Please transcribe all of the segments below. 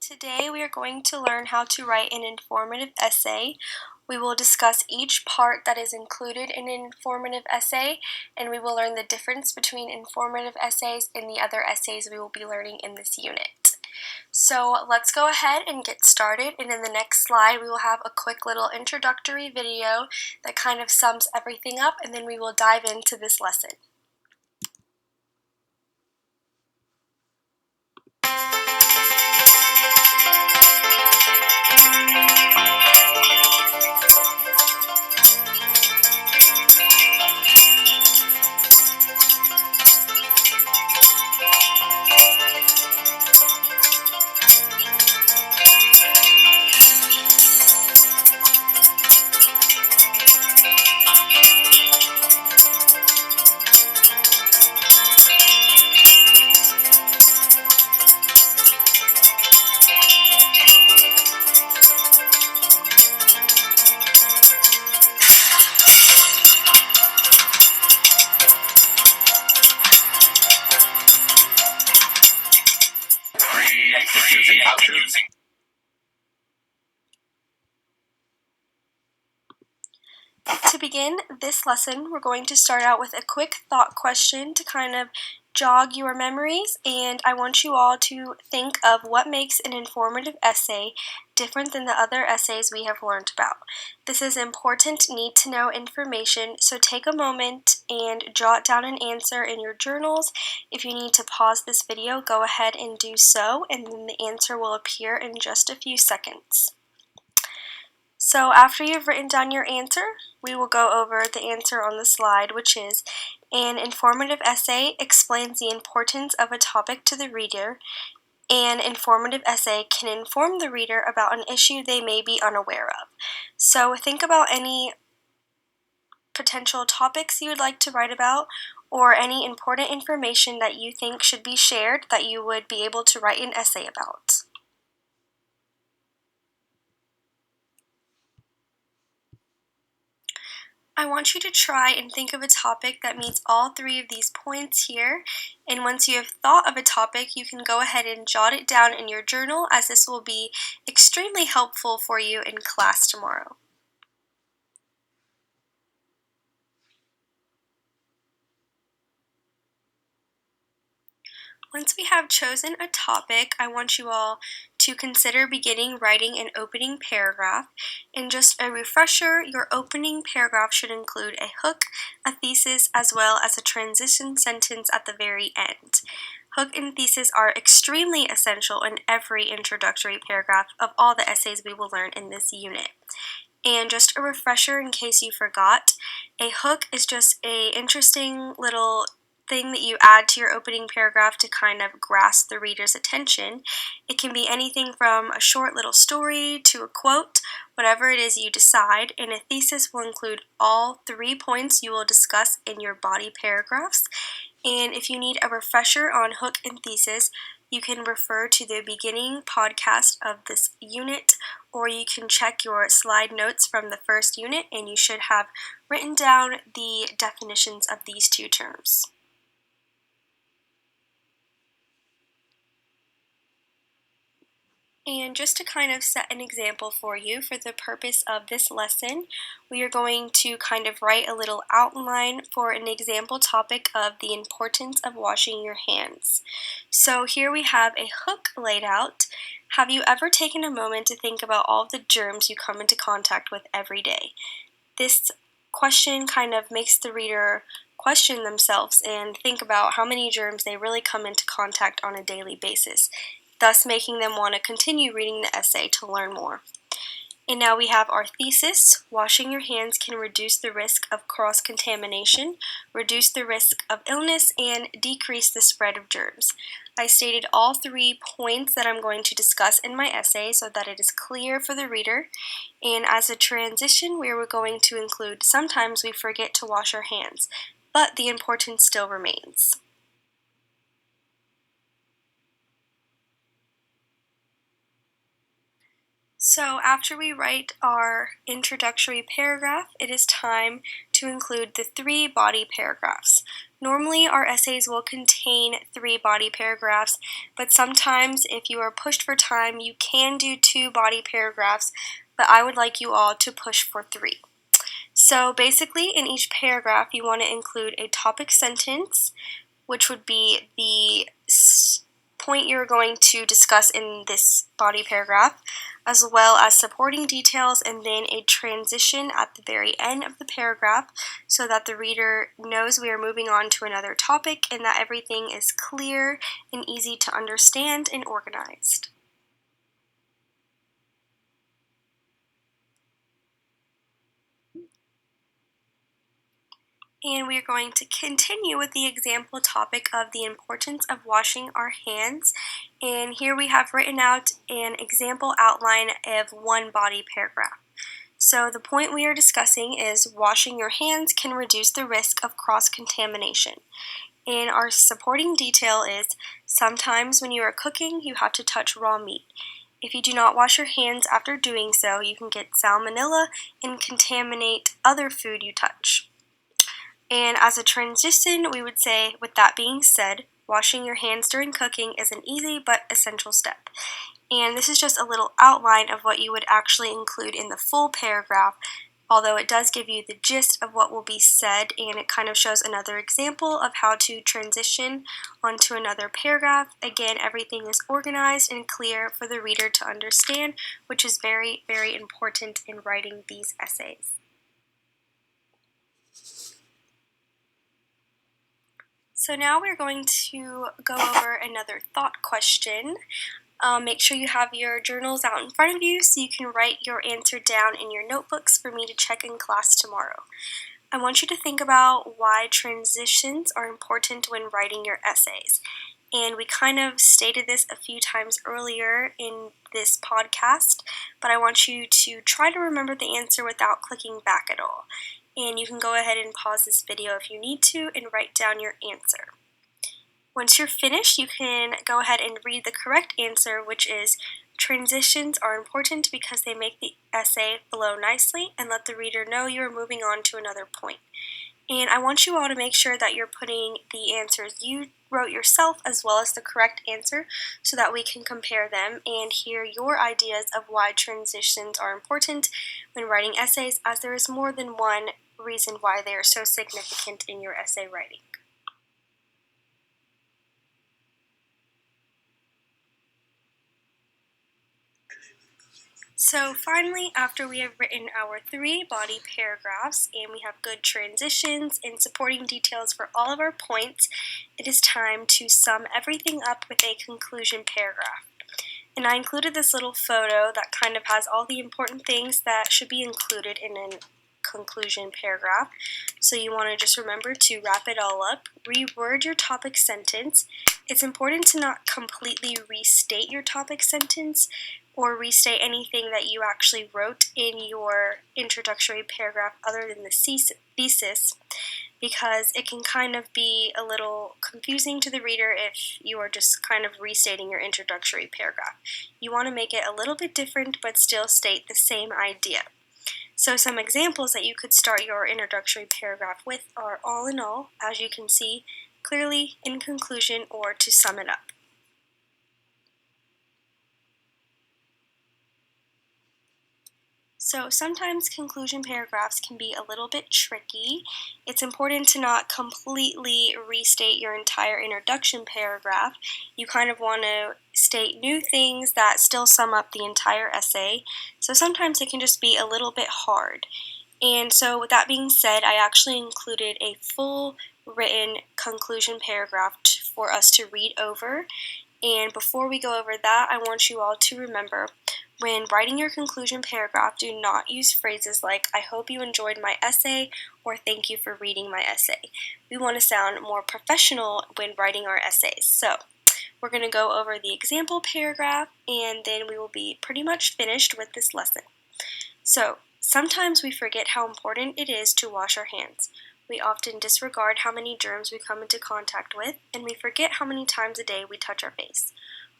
Today we are going to learn how to write an informative essay. We will discuss each part that is included in an informative essay, and we will learn the difference between informative essays and the other essays we will be learning in this unit. So let's go ahead and get started, and in the next slide we will have a quick little introductory video that kind of sums everything up, and then we will dive into this lesson. To begin this lesson, we're going to start out with a quick thought question to kind of jog your memories, and I want you all to think of what makes an informative essay different than the other essays we have learned about. This is important need-to-know information, so take a moment and jot down an answer in your journals. If you need to pause this video, go ahead and do so, and then the answer will appear in just a few seconds. So after you've written down your answer, we will go over the answer on the slide, which is: an informative essay explains the importance of a topic to the reader. An informative essay can inform the reader about an issue they may be unaware of. So think about any potential topics you would like to write about, or any important information that you think should be shared that you would be able to write an essay about. I want you to try and think of a topic that meets all three of these points here, and once you have thought of a topic, you can go ahead and jot it down in your journal, as this will be extremely helpful for you in class tomorrow. Once we have chosen a topic, I want you all to consider beginning writing an opening paragraph. And just a refresher, your opening paragraph should include a hook, a thesis, as well as a transition sentence at the very end. Hook and thesis are extremely essential in every introductory paragraph of all the essays we will learn in this unit. And just a refresher in case you forgot, a hook is just an interesting little thing that you add to your opening paragraph to kind of grasp the reader's attention. It can be anything from a short little story to a quote, whatever it is you decide, and a thesis will include all 3 points you will discuss in your body paragraphs. And if you need a refresher on hook and thesis, you can refer to the beginning podcast of this unit, or you can check your slide notes from the first unit, and you should have written down the definitions of these two terms. And just to kind of set an example for you, for the purpose of this lesson, we are going to kind of write a little outline for an example topic of the importance of washing your hands. So here we have a hook laid out. Have you ever taken a moment to think about all of the germs you come into contact with every day? This question kind of makes the reader question themselves and think about how many germs they really come into contact on a daily basis, thus making them want to continue reading the essay to learn more. And now we have our thesis. Washing your hands can reduce the risk of cross-contamination, reduce the risk of illness, and decrease the spread of germs. I stated all 3 points that I'm going to discuss in my essay so that it is clear for the reader. And as a transition, we are going to include sometimes we forget to wash our hands, but the importance still remains. So after we write our introductory paragraph, it is time to include the 3 body paragraphs. Normally, our essays will contain 3 body paragraphs, but sometimes if you are pushed for time, you can do 2 body paragraphs, but I would like you all to push for 3. So basically, in each paragraph, you want to include a topic sentence, which would be the point you're going to discuss in this body paragraph, as well as supporting details, and then a transition at the very end of the paragraph so that the reader knows we are moving on to another topic and that everything is clear and easy to understand and organized. And we are going to continue with the example topic of the importance of washing our hands. And here we have written out an example outline of 1 body paragraph. So the point we are discussing is washing your hands can reduce the risk of cross-contamination. And our supporting detail is sometimes when you are cooking, you have to touch raw meat. If you do not wash your hands after doing so, you can get salmonella and contaminate other food you touch. And as a transition, we would say, with that being said, washing your hands during cooking is an easy but essential step. And this is just a little outline of what you would actually include in the full paragraph, although it does give you the gist of what will be said, and it kind of shows another example of how to transition onto another paragraph. Again, everything is organized and clear for the reader to understand, which is very, very important in writing these essays. So now we're going to go over another thought question. Make sure you have your journals out in front of you so you can write your answer down in your notebooks for me to check in class tomorrow. I want you to think about why transitions are important when writing your essays. And we kind of stated this a few times earlier in this podcast, but I want you to try to remember the answer without clicking back at all. And you can go ahead and pause this video if you need to and write down your answer. Once you're finished, you can go ahead and read the correct answer, which is transitions are important because they make the essay flow nicely and let the reader know you're moving on to another point. And I want you all to make sure that you're putting the answers you wrote yourself as well as the correct answer so that we can compare them and hear your ideas of why transitions are important when writing essays, as there is more than one reason why they are so significant in your essay writing. So finally, after we have written our 3 body paragraphs and we have good transitions and supporting details for all of our points, it is time to sum everything up with a conclusion paragraph. And I included this little photo that kind of has all the important things that should be included in a conclusion paragraph. So you want to just remember to wrap it all up, reword your topic sentence. It's important to not completely restate your topic sentence or restate anything that you actually wrote in your introductory paragraph other than the thesis, because it can kind of be a little confusing to the reader if you are just kind of restating your introductory paragraph. You want to make it a little bit different but still state the same idea. So some examples that you could start your introductory paragraph with are all in all, as you can see, clearly, in conclusion, or to sum it up. So sometimes conclusion paragraphs can be a little bit tricky. It's important to not completely restate your entire introduction paragraph. You kind of want to state new things that still sum up the entire essay. So sometimes it can just be a little bit hard. And so with that being said, I actually included a full written conclusion paragraph for us to read over. And before we go over that, I want you all to remember, when writing your conclusion paragraph, do not use phrases like, "I hope you enjoyed my essay," or "Thank you for reading my essay." We want to sound more professional when writing our essays. So we're going to go over the example paragraph, and then we will be pretty much finished with this lesson. So sometimes we forget how important it is to wash our hands. We often disregard how many germs we come into contact with, and we forget how many times a day we touch our face.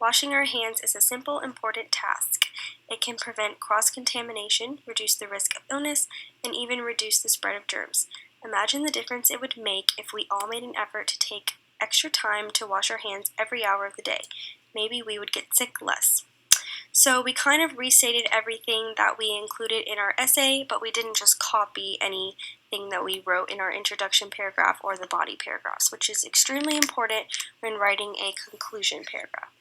Washing our hands is a simple, important task. It can prevent cross-contamination, reduce the risk of illness, and even reduce the spread of germs. Imagine the difference it would make if we all made an effort to take extra time to wash our hands every hour of the day. Maybe we would get sick less. So we kind of restated everything that we included in our essay, but we didn't just copy anything that we wrote in our introduction paragraph or the body paragraphs, which is extremely important when writing a conclusion paragraph.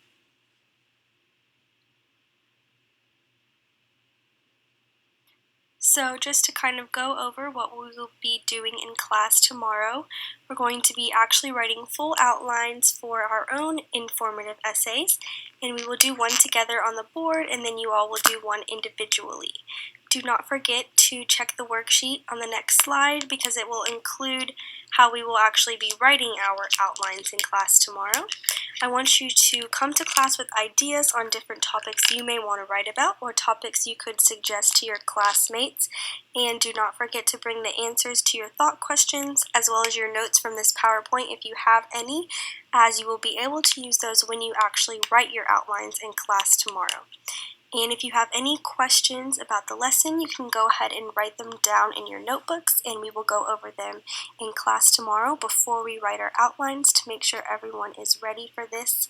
So just to kind of go over what we will be doing in class tomorrow, we're going to be actually writing full outlines for our own informative essays, and we will do one together on the board, and then you all will do one individually. Do not forget to check the worksheet on the next slide because it will include how we will actually be writing our outlines in class tomorrow. I want you to come to class with ideas on different topics you may want to write about or topics you could suggest to your classmates. And do not forget to bring the answers to your thought questions as well as your notes from this PowerPoint if you have any, as you will be able to use those when you actually write your outlines in class tomorrow. And if you have any questions about the lesson, you can go ahead and write them down in your notebooks, and we will go over them in class tomorrow before we write our outlines to make sure everyone is ready for this.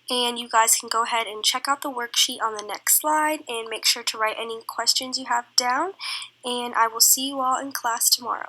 And you guys can go ahead and check out the worksheet on the next slide and make sure to write any questions you have down. And I will see you all in class tomorrow.